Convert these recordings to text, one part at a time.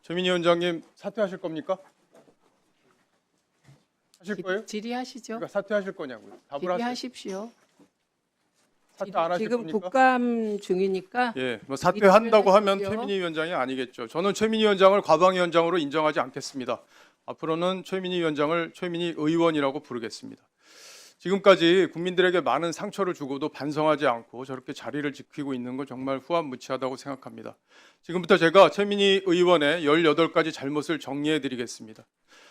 최민희 위원장님 사퇴하실 겁니까? 하실 거예요? 질의하시죠. 그러니까 사퇴하실 거냐고요. 답을 하세요. 질의하십시오. 사퇴 안 하실 지금 겁니까? 국감 중이니까 예, 뭐 사퇴한다고 하면 질의하십시오. 최민희 위원장이 아니겠죠. 저는 최민희 위원장을 과방위원장으로 인정하지 않겠습니다. 앞으로는 최민희 위원장을 최민희 의원이라고 부르겠습니다. 지금까지 국민들에게 많은 상처를 주고도 반성하지 않고 저렇게 자리를 지키고 있는 건 정말 후한무치하다고 생각합니다. 지금부터 제가 최민희 의원의 18가지 잘못을 정리해 드리겠습니다.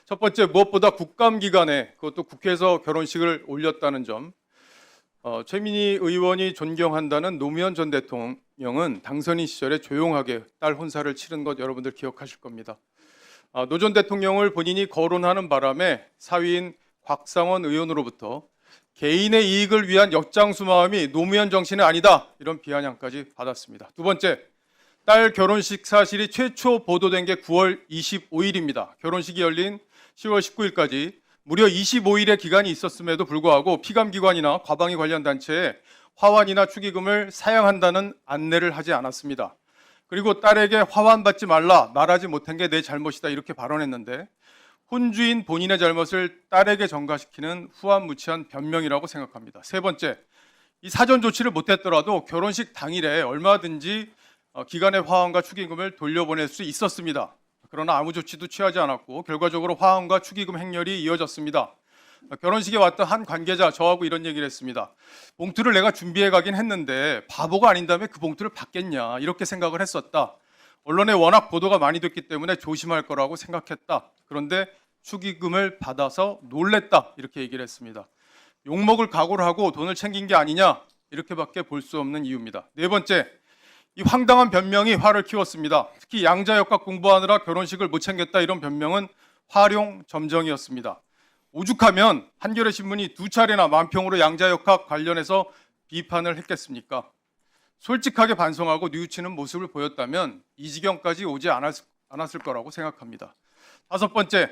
첫 번째, 무엇보다 국감 기간에 그것도 국회에서 결혼식을 올렸다는 점. 최민희 의원이 존경한다는 노무현 전 대통령은 당선인 시절에 조용하게 딸 혼사를 치른 것 여러분들 기억하실 겁니다. 노 전 대통령을 본인이 거론하는 바람에 사위인 곽상원 의원으로부터 개인의 이익을 위한 역장수 마음이 노무현 정신이 아니다, 이런 비아냥까지 받았습니다. 두 번째, 딸 결혼식 사실이 최초 보도된 게 9월 25일입니다. 결혼식이 열린 10월 19일까지 무려 25일의 기간이 있었음에도 불구하고 피감기관이나 과방위 관련 단체에 화환이나 축의금을 사양한다는 안내를 하지 않았습니다. 그리고 딸에게 화환 받지 말라, 말하지 못한 게 내 잘못이다, 이렇게 발언했는데 혼주인 본인의 잘못을 딸에게 전가시키는 후한무치한 변명이라고 생각합니다. 세 번째, 이 사전 조치를 못했더라도 결혼식 당일에 얼마든지 기간의 화환과 축의금을 돌려보낼 수 있었습니다. 그러나 아무 조치도 취하지 않았고 결과적으로 화환과 축의금 행렬이 이어졌습니다. 결혼식에 왔던 한 관계자 저하고 이런 얘기를 했습니다. 봉투를 내가 준비해 가긴 했는데 바보가 아닌 다음에 그 봉투를 받겠냐, 이렇게 생각을 했었다. 언론에 워낙 보도가 많이 됐기 때문에 조심할 거라고 생각했다. 그런데 축의금을 받아서 놀랬다, 이렇게 얘기를 했습니다. 욕먹을 각오를 하고 돈을 챙긴 게 아니냐, 이렇게밖에 볼 수 없는 이유입니다. 네 번째, 이 황당한 변명이 화를 키웠습니다. 특히 양자역학 공부하느라 결혼식을 못 챙겼다, 이런 변명은 활용점정이었습니다. 오죽하면 한겨레 신문이 2차례나 만평으로 양자역학 관련해서 비판을 했겠습니까? 솔직하게 반성하고 뉘우치는 모습을 보였다면 이 지경까지 오지 않았을 거라고 생각합니다. 다섯 번째,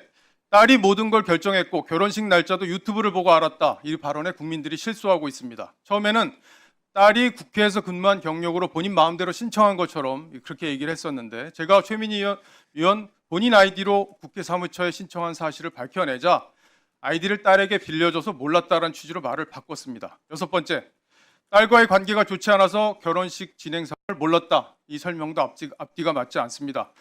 딸이 모든 걸 결정했고 결혼식 날짜도 유튜브를 보고 알았다, 이 발언에 국민들이 실수하고 있습니다. 처음에는 딸이 국회에서 근무한 경력으로 본인 마음대로 신청한 것처럼 그렇게 얘기를 했었는데 제가 최민희 의원 본인 아이디로 국회 사무처에 신청한 사실을 밝혀내자 아이디를 딸에게 빌려줘서 몰랐다라는 취지로 말을 바꿨습니다. 여섯 번째, 딸과의 관계가 좋지 않아서 결혼식 진행 상황을 몰랐다, 이 설명도 앞뒤가 맞지 않습니다.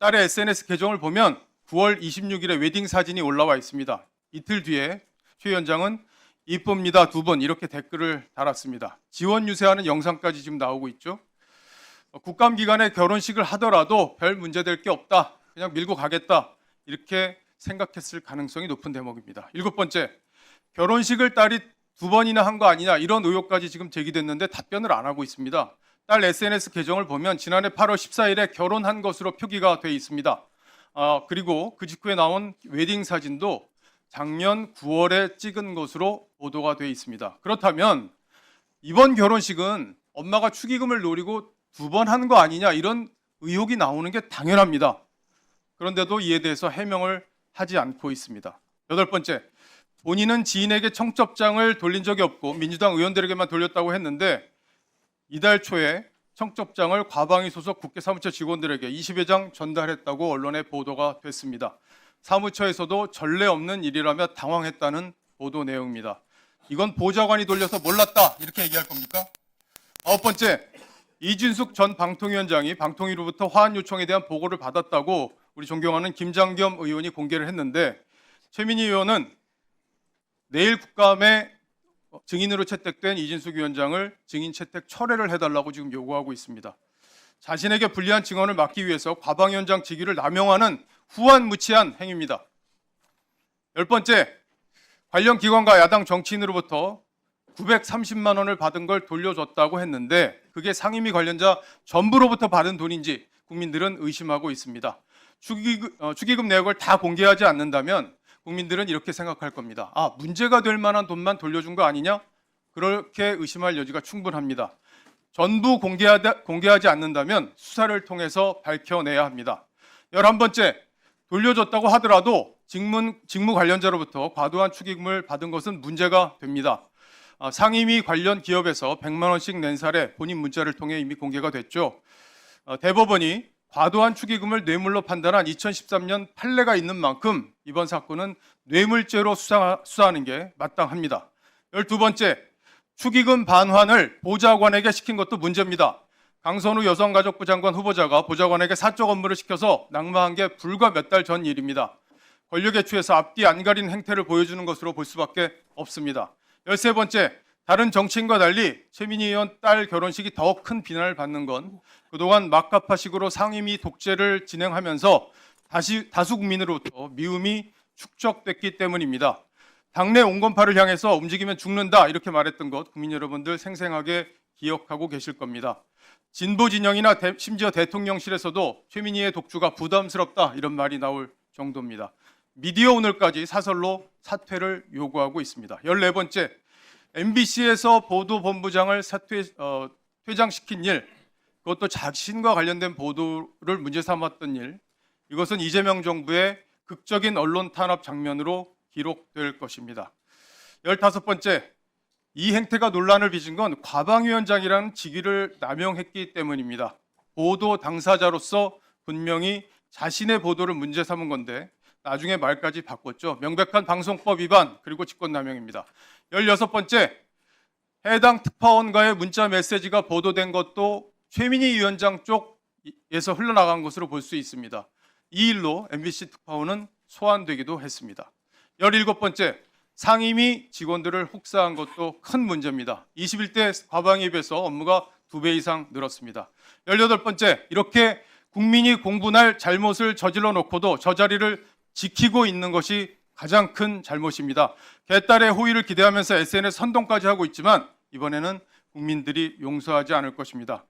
딸의 SNS 계정을 보면 9월 26일에 웨딩 사진이 올라와 있습니다. 이틀 뒤에 최 위원장은 이쁩니다 2번, 이렇게 댓글을 달았습니다. 지원 유세하는 영상까지 지금 나오고 있죠. 국감 기간에 결혼식을 하더라도 별 문제될 게 없다, 그냥 밀고 가겠다, 이렇게 생각했을 가능성이 높은 대목입니다. 일곱 번째, 결혼식을 딸이 2번이나 한 거 아니냐, 이런 의혹까지 지금 제기됐는데 답변을 안 하고 있습니다. 딸 SNS 계정을 보면 지난해 8월 14일에 결혼한 것으로 표기가 돼 있습니다. 그리고 그 직후에 나온 웨딩 사진도 작년 9월에 찍은 것으로 보도가 돼 있습니다. 그렇다면 이번 결혼식은 엄마가 축의금을 노리고 2번 한 거 아니냐, 이런 의혹이 나오는 게 당연합니다. 그런데도 이에 대해서 해명을 하지 않고 있습니다. 여덟 번째, 본인은 지인에게 청첩장을 돌린 적이 없고 민주당 의원들에게만 돌렸다고 했는데 이달 초에 청첩장을 과방위 소속 국회 사무처 직원들에게 20여 장 전달했다고 언론에 보도가 됐습니다. 사무처에서도 전례 없는 일이라며 당황했다는 보도 내용입니다. 이건 보좌관이 돌려서 몰랐다, 이렇게 얘기할 겁니까? 아홉 번째, 이준숙 전 방통위원장이 방통위로부터 화환 요청에 대한 보고를 받았다고 우리 존경하는 김장겸 의원이 공개를 했는데 최민희 의원은 내일 국감에 증인으로 채택된 이준숙 위원장을 증인 채택 철회를 해달라고 지금 요구하고 있습니다. 자신에게 불리한 증언을 막기 위해서 과방위원장 직위를 남용하는 후한무치한 행위입니다. 열 번째, 관련 기관과 야당 정치인으로부터 930만 원을 받은 걸 돌려줬다고 했는데 그게 상임위 관련자 전부로부터 받은 돈인지 국민들은 의심하고 있습니다. 축의금 내역을 다 공개하지 않는다면 국민들은 이렇게 생각할 겁니다. 문제가 될 만한 돈만 돌려준 거 아니냐? 그렇게 의심할 여지가 충분합니다. 전부 공개하지 않는다면 수사를 통해서 밝혀내야 합니다. 11번째, 돌려줬다고 하더라도 직무 관련자로부터 과도한 축의금을 받은 것은 문제가 됩니다. 상임위 관련 기업에서 100만 원씩 낸 사례 본인 문자를 통해 이미 공개가 됐죠. 대법원이 과도한 축의금을 뇌물로 판단한 2013년 판례가 있는 만큼 이번 사건은 뇌물죄로 수사하는 게 마땅합니다. 12번째, 축의금 반환을 보좌관에게 시킨 것도 문제입니다. 강선우 여성가족부 장관 후보자가 보좌관에게 사적 업무를 시켜서 낙마한 게 불과 몇 달 전 일입니다. 권력에 취해서 앞뒤 안 가린 행태를 보여주는 것으로 볼 수밖에 없습니다. 13번째, 다른 정치인과 달리 최민희 의원 딸 결혼식이 더 큰 비난을 받는 건 그동안 막가파식으로 상임위 독재를 진행하면서 다수 국민으로부터 미움이 축적됐기 때문입니다. 당내 온건파를 향해서 움직이면 죽는다 이렇게 말했던 것 국민 여러분들 생생하게 기억하고 계실 겁니다. 진보 진영이나 심지어 대통령실에서도 최민희의 독주가 부담스럽다 이런 말이 나올 정도입니다. 미디어 오늘까지 사설로 사퇴를 요구하고 있습니다. 14번째, MBC에서 보도본부장을 퇴장시킨 일, 그것도 자신과 관련된 보도를 문제 삼았던 일, 이것은 이재명 정부의 극적인 언론 탄압 장면으로 기록될 것입니다. 15번째, 이 행태가 논란을 빚은 건 과방위원장이라는 직위를 남용했기 때문입니다. 보도 당사자로서 분명히 자신의 보도를 문제 삼은 건데 나중에 말까지 바꿨죠. 명백한 방송법 위반 그리고 직권남용입니다. 16번째, 해당 특파원과의 문자 메시지가 보도된 것도 최민희 위원장 쪽에서 흘러나간 것으로 볼 수 있습니다. 이 일로 MBC 특파원은 소환되기도 했습니다. 17번째, 상임위 직원들을 혹사한 것도 큰 문제입니다. 21대 과방위에 비해서 업무가 2배 이상 늘었습니다. 18번째, 이렇게 국민이 공분할 잘못을 저질러 놓고도 저 자리를 지키고 있는 것이 가장 큰 잘못입니다. 개딸의 호의를 기대하면서 SNS 선동까지 하고 있지만 이번에는 국민들이 용서하지 않을 것입니다.